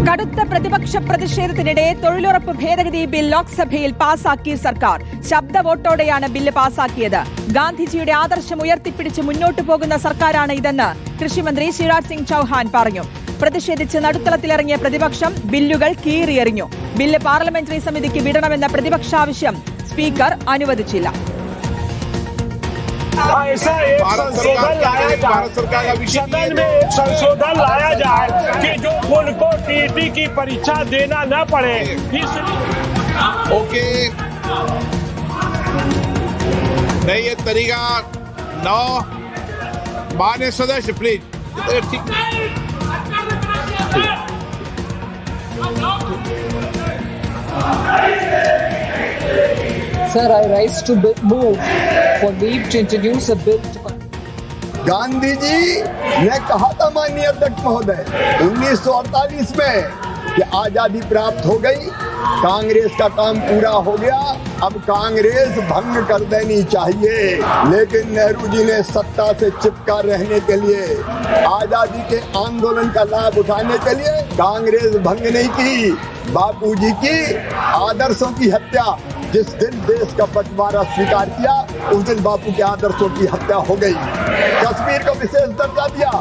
കടുത്ത പ്രതിപക്ഷ പ്രതിഷേധത്തിനിടെ തൊഴിലുറപ്പ് ഭേദഗതി ബിൽ ലോക്സഭയിൽ പാസാക്കി സർക്കാർ. ശബ്ദ വോട്ടോടെയാണ് ബില്ല് പാസാക്കിയത്. ഗാന്ധിജിയുടെ ആദർശം ഉയർത്തിപ്പിടിച്ച് മുന്നോട്ടു പോകുന്ന സർക്കാരാണ് ഇതെന്ന് കൃഷിമന്ത്രി ശിവരാജ് സിംഗ് ചൌഹാൻ പറഞ്ഞു. പ്രതിഷേധിച്ച് നടുത്തളത്തിലിറങ്ങിയ പ്രതിപക്ഷം ബില്ലുകൾ കീറിയെറിഞ്ഞു. ബില്ല് പാർലമെന്ററി സമിതിക്ക് വിടണമെന്ന പ്രതിപക്ഷാവശ്യം സ്പീക്കർ അനുവദിച്ചില്ല. ऐसा एक संशोधन लाया जाए, सदन में एक संशोधन लाया जाए कि जो उनको टीटी की परीक्षा देना न पड़े. ओके, नहीं ये तरीका 9 मान्य सदस्य प्लीज. ठीक Sir, I rise to move for leave to introduce a bill to... Gandhi ji ने कहा था माननीय अध्यक्ष महोदय 1948 में कि आजादी प्राप्त हो गई, कांग्रेस का काम पूरा हो गया, अब कांग्रेस भंग कर देनी चाहिए. लेकिन नेहरू जी ने सत्ता से चिपका रहने के लिए, आजादी के आंदोलन का लाभ उठाने के लिए कांग्रेस भंग नहीं की. बापूजी की आदर्शों की हत्या, जिस दिन देश का बंटवारा स्वीकार किया उस दिन बापू के आदर्शों की हत्या हो गई. कश्मीर को विशेष दर्जा दिया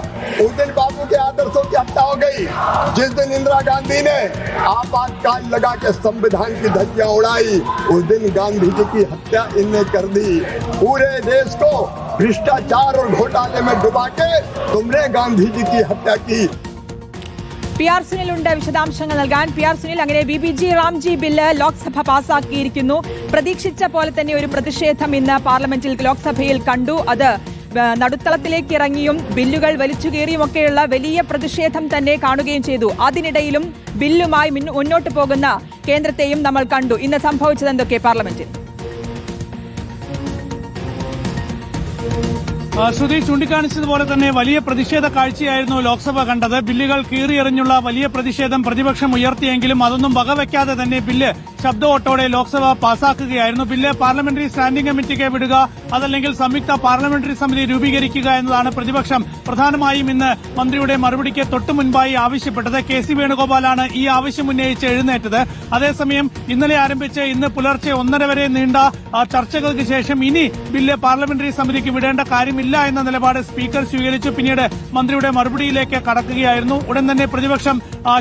उस दिन बापू के आदर्शों की हत्या हो गई. जिस दिन इंदिरा गांधी ने आपातकाल लगा के संविधान की धज्जियां उड़ाई उस दिन गांधी जी की हत्या इनने कर दी. पूरे देश को भ्रष्टाचार और घोटाले में डुबा के तुमने गांधी जी की हत्या की. PR സുനിലുണ്ട് വിശദാംശങ്ങൾ നൽകാൻ. PR സുനിൽ, അങ്ങനെ VBG റാംജി ബില്ല് ലോക്സഭ പാസാക്കിയിരിക്കുന്നു. പ്രതീക്ഷിച്ച പോലെ തന്നെ ഒരു പ്രതിഷേധം ഇന്ന് പാർലമെന്റിൽ ലോക്സഭയിൽ കണ്ടു. അത് നടുത്തളത്തിലേക്ക് ഇറങ്ങിയും ബില്ലുകൾ വലിച്ചുകീറിയുമൊക്കെയുള്ള വലിയ പ്രതിഷേധം തന്നെ കാണുകയും ചെയ്തു. അതിനിടയിലും ബില്ലുമായി മുന്നോട്ട് പോകുന്ന കേന്ദ്രത്തെയും നമ്മൾ കണ്ടു. ഇന്ന് സംഭവിച്ചത് എന്തൊക്കെ പാർലമെന്റിൽ? ശ്രുതി ചൂണ്ടിക്കാണിച്ചതുപോലെ തന്നെ വലിയ പ്രതിഷേധ കാഴ്ചയായിരുന്നു ലോക്സഭ കണ്ടത്. ബില്ലുകൾ കീറിയെറിഞ്ഞുള്ള വലിയ പ്രതിഷേധം പ്രതിപക്ഷം ഉയർത്തിയെങ്കിലും അതൊന്നും വകവയ്ക്കാതെ തന്നെ ബില്ല് ശബ്ദ വോട്ടോടെ ലോക്സഭ പാസാക്കുകയായിരുന്നു. ബില്ല് പാർലമെന്ററി സ്റ്റാൻഡിംഗ് കമ്മിറ്റിക്ക് വിടുക, അതല്ലെങ്കിൽ സംയുക്ത പാർലമെന്ററി സമിതി രൂപീകരിക്കുക എന്നതാണ് പ്രതിപക്ഷം പ്രധാനമായും ഇന്ന് മന്ത്രിയുടെ മറുപടിക്ക് തൊട്ടു മുൻപായി ആവശ്യപ്പെട്ടത്. KC വേണുഗോപാലാണ് ഈ ആവശ്യം ഉന്നയിച്ച് എഴുന്നേറ്റത്. അതേസമയം ഇന്നലെ ആരംഭിച്ച് ഇന്ന് പുലർച്ചെ 1:30 വരെ നീണ്ട ചർച്ചകൾക്ക് ശേഷം ഇനി ബില്ല് പാർലമെന്ററി സമിതിക്ക് വിടേണ്ട കാര്യമില്ല എന്ന നിലപാട് സ്പീക്കർ സ്വീകരിച്ചു. പിന്നീട് മന്ത്രിയുടെ മറുപടിയിലേക്ക് കടക്കുകയായിരുന്നു. ഉടൻ തന്നെ പ്രതിപക്ഷം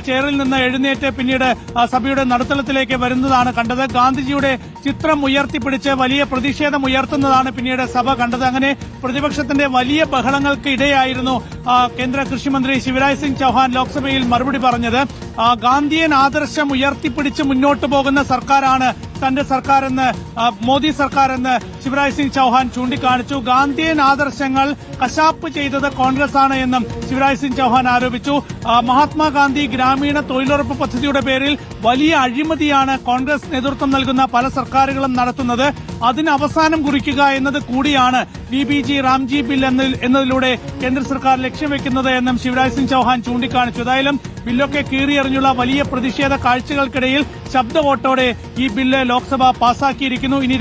ചെയറിൽ നിന്ന് എഴുന്നേറ്റ് പിന്നീട് സഭയുടെ നടുത്തളത്തിലേക്ക് വരുന്നതാണ് കണ്ടത്. ഗാന്ധിജിയുടെ ചിത്രം ഉയർത്തിപ്പിടിച്ച് വലിയ പ്രതിഷേധം ഉയർത്തുന്നതാണ് പിന്നീട് സഭ കണ്ടത്. അങ്ങനെ പ്രതിപക്ഷത്തിന്റെ വലിയ ബഹളങ്ങൾക്ക് ഇടയായിരുന്നു കേന്ദ്ര കൃഷിമന്ത്രി ശിവരാജ് സിംഗ് ചൌഹാൻ ലോക്സഭയിൽ മറുപടി പറഞ്ഞത്. ഗാന്ധിയൻ ആദർശം ഉയർത്തിപ്പിടിച്ച് മുന്നോട്ടു പോകുന്ന സർക്കാരാണ് തന്റെ സർക്കാരെന്ന്, മോദി സർക്കാരെന്ന് ശിവരാജ് സിംഗ് ചൌഹാൻ ചൂണ്ടിക്കാണിച്ചു. ഗാന്ധിയൻ ആദർശങ്ങൾ കശാപ്പ് ചെയ്തത് കോൺഗ്രസ് ആണ് എന്നും ശിവരാജ് സിംഗ് ചൌഹാൻ ആരോപിച്ചു. മഹാത്മാഗാന്ധി ഗ്രാമീണ തൊഴിലുറപ്പ് പദ്ധതിയുടെ പേരിൽ വലിയ അഴിമതിയാണ് കോൺഗ്രസ് നേതൃത്വം നൽകുന്ന പല സർക്കാരുകളും നടത്തുന്നത്. അതിന് അവസാനം കുറിക്കുക എന്നത് കൂടിയാണ് VBG റാംജി ബിൽ എന്നതിലൂടെ കേന്ദ്ര സർക്കാർ ലക്ഷ്യം വെക്കുന്നത് എന്നും ശിവരാജ് സിംഗ് ചൌഹാൻ ചൂണ്ടിക്കാണിച്ചു. ഏതായാലും ബില്ലൊക്കെ കീറിയെറിഞ്ഞുള്ള വലിയ പ്രതിഷേധ കാഴ്ചകൾക്കിടയിൽ ശബ്ദ വോട്ടോടെ ഈ ബില്ല് ലോക്സഭ പാസാക്കിയിരിക്കുന്നു. ഇനി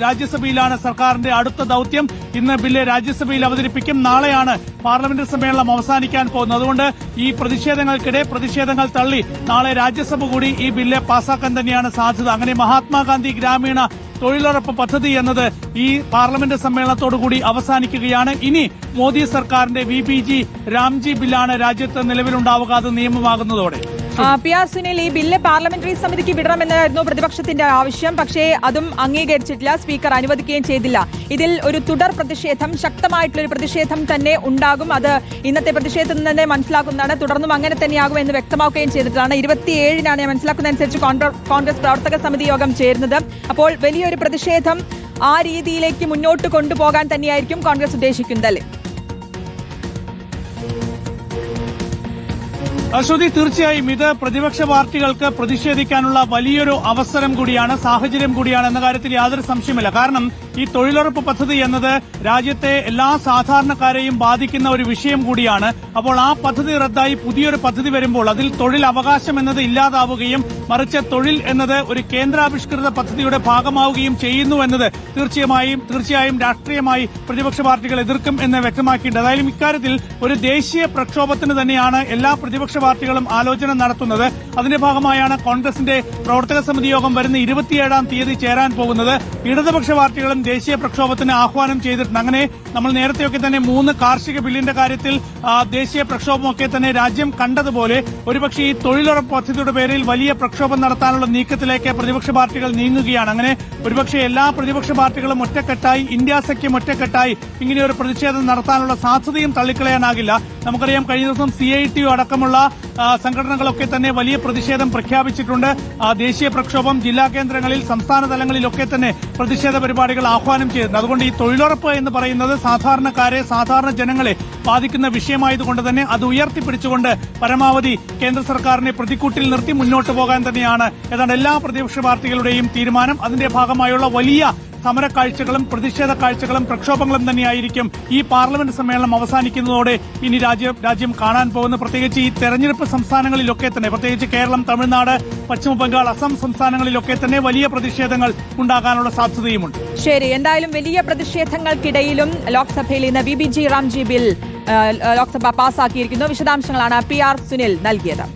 രാജ്യസഭയിലാണ് സർക്കാരിന്റെ അടുത്ത ദൌത്യം. ഇന്ന് ബില്ല് രാജ്യസഭയിൽ അവതരിപ്പിക്കും. നാളെയാണ് പാർലമെന്റ് സമ്മേളനം അവസാനിക്കാൻ പോകുന്നത്. അതുകൊണ്ട് ഈ പ്രതിഷേധങ്ങൾക്കിടെ പ്രതിഷേധങ്ങൾ തള്ളി നാളെ രാജ്യസഭ കൂടി ഈ ബില്ല് പാസാക്കാൻ തന്നെയാണ് സാധ്യത. അങ്ങനെ മഹാത്മാഗാന്ധി ഗ്രാമീണ തൊഴിലുറപ്പ് പദ്ധതി എന്നത് ഈ പാർലമെന്റ് സമ്മേളനത്തോടുകൂടി അവസാനിക്കുകയാണ്. ഇനി മോദി സർക്കാരിന്റെ VBG റാംജി ബില്ലാണ് രാജ്യത്ത് നിലവിലുണ്ടാവുക, അത് നിയമമാകുന്നതോടെ. PR സുനിൽ, ഈ ബില്ല് പാർലമെന്ററി സമിതിക്ക് വിടണമെന്നായിരുന്നു പ്രതിപക്ഷത്തിന്റെ ആവശ്യം. പക്ഷേ അതും അംഗീകരിച്ചിട്ടില്ല, സ്പീക്കർ അനുവദിക്കുകയും ചെയ്തില്ല. ഇതിൽ ഒരു തുടർ പ്രതിഷേധം, ശക്തമായിട്ടുള്ള ഒരു പ്രതിഷേധം തന്നെ ഉണ്ടാകും. അത് ഇന്നത്തെ പ്രതിഷേധത്തിൽ തന്നെ മനസ്സിലാക്കുന്നതാണ്. തുടർന്നും അങ്ങനെ തന്നെയാകും എന്ന് വ്യക്തമാക്കുകയും ചെയ്തിട്ടാണ്. 27-നാണ് ഞാൻ മനസ്സിലാക്കുന്നതനുസരിച്ച് കോൺഗ്രസ് പ്രവർത്തക സമിതി യോഗം ചേരുന്നത്. അപ്പോൾ വലിയൊരു പ്രതിഷേധം ആ രീതിയിലേക്ക് മുന്നോട്ട് കൊണ്ടുപോകാൻ തന്നെയായിരിക്കും കോൺഗ്രസ് ഉദ്ദേശിക്കുന്നത്, അല്ലേ? ശ്രുതി, തീർച്ചയായും ഇത് പ്രതിപക്ഷ പാർട്ടികൾക്ക് പ്രതിഷേധിക്കാനുള്ള വലിയൊരു അവസരം കൂടിയാണ്, സാഹചര്യം കൂടിയാണ് എന്ന കാര്യത്തിൽ യാതൊരു സംശയമില്ല. കാരണം ഈ തൊഴിലുറപ്പ് പദ്ധതി എന്നത് രാജ്യത്തെ എല്ലാ സാധാരണക്കാരെയും ബാധിക്കുന്ന ഒരു വിഷയം കൂടിയാണ്. അപ്പോൾ ആ പദ്ധതി റദ്ദായി പുതിയൊരു പദ്ധതി വരുമ്പോൾ അതിൽ തൊഴിൽ അവകാശം എന്നത് ഇല്ലാതാവുകയും മറിച്ച് തൊഴിൽ എന്നത് ഒരു കേന്ദ്രാവിഷ്കൃത പദ്ധതിയുടെ ഭാഗമാവുകയും ചെയ്യുന്നു എന്നത് തീർച്ചയായും രാഷ്ട്രീയമായി പ്രതിപക്ഷ പാർട്ടികൾ എതിർക്കും എന്ന് വ്യക്തമാക്കിയിട്ടുണ്ട്. അതായാലും ഇക്കാര്യത്തിൽ ഒരു ദേശീയ പ്രക്ഷോഭത്തിന് തന്നെയാണ് എല്ലാ പ്രതിപക്ഷ പാർട്ടികളും ആലോചന നടത്തുന്നത്. അതിന്റെ ഭാഗമായാണ് കോൺഗ്രസിന്റെ പ്രവർത്തക സമിതി യോഗം വരുന്ന 27-ാം തീയതി ചേരാൻ പോകുന്നത്. ഇടതുപക്ഷ പാർട്ടികളും ദേശീയ പ്രക്ഷോഭത്തിന് ആഹ്വാനം ചെയ്തിട്ടുണ്ട്. അങ്ങനെ നമ്മൾ നേരത്തെയൊക്കെ തന്നെ 3 കാർഷിക ബില്ലിന്റെ കാര്യത്തിൽ ദേശീയ പ്രക്ഷോഭമൊക്കെ തന്നെ രാജ്യം കണ്ടതുപോലെ ഒരുപക്ഷെ ഈ തൊഴിലുറപ്പ് പദ്ധതിയുടെ പേരിൽ വലിയ പ്രക്ഷോഭം നടത്താനുള്ള നീക്കത്തിലേക്ക് പ്രതിപക്ഷ പാർട്ടികൾ നീങ്ങുകയാണ്. അങ്ങനെ ഒരുപക്ഷെ എല്ലാ പ്രതിപക്ഷ പാർട്ടികളും ഒറ്റക്കെട്ടായി, ഇന്ത്യ സഖ്യം ഒറ്റക്കെട്ടായി ഇങ്ങനെയൊരു പ്രതിഷേധം നടത്താനുള്ള സാധ്യതയും തള്ളിക്കളയാനാകില്ല. നമുക്കറിയാം കഴിഞ്ഞ ദിവസം CITU അടക്കമുള്ള സംഘടനകളൊക്കെ തന്നെ വലിയ പ്രതിഷേധം പ്രഖ്യാപിച്ചിട്ടുണ്ട്. ദേശീയ പ്രക്ഷോഭം ജില്ലാ കേന്ദ്രങ്ങളിൽ, സംസ്ഥാന തലങ്ങളിലൊക്കെ തന്നെ പ്രതിഷേധ പരിപാടികൾ ആഹ്വാനം ചെയ്തിട്ടുണ്ട്. അതുകൊണ്ട് ഈ തൊഴിലുറപ്പ് എന്ന് പറയുന്നത് സാധാരണക്കാരെ, സാധാരണ ജനങ്ങളെ ബാധിക്കുന്ന വിഷയമായതുകൊണ്ട് തന്നെ അത് ഉയർത്തിപ്പിടിച്ചുകൊണ്ട് പരമാവധി കേന്ദ്ര സർക്കാരിനെ പ്രതിക്കൂട്ടിൽ നിർത്തി മുന്നോട്ട് പോകാൻ തന്നെയാണ് ഏതാണ്ട് എല്ലാ പ്രതിപക്ഷ പാർട്ടികളുടെയും തീരുമാനം. അതിന്റെ ഭാഗമായുള്ള വലിയ സമരക്കാഴ്ചകളും പ്രതിഷേധ കാഴ്ചകളും പ്രക്ഷോഭങ്ങളും തന്നെയായിരിക്കും ഈ പാർലമെന്റ് സമ്മേളനം അവസാനിക്കുന്നതോടെ ഇനി രാജ്യം കാണാൻ പോകുന്നത്. പ്രത്യേകിച്ച് ഈ തെരഞ്ഞെടുപ്പ് സംസ്ഥാനങ്ങളിലൊക്കെ തന്നെ, പ്രത്യേകിച്ച് കേരളം, തമിഴ്നാട്, പശ്ചിമ ബംഗാൾ, അസം സംസ്ഥാനങ്ങളിലൊക്കെ തന്നെ വലിയ പ്രതിഷേധങ്ങൾ ഉണ്ടാകാനുള്ള സാധ്യതയുമുണ്ട്. ശരി, എന്തായാലും വലിയ പ്രതിഷേധങ്ങൾക്കിടയിലും ലോക്സഭയിൽ ഇന്ന് VBG റാംജി ബിൽ ലോക്സഭ പാസാക്കിയിരിക്കുന്നു. വിശദാംശങ്ങളാണ് PR സുനിൽ നൽകിയത്.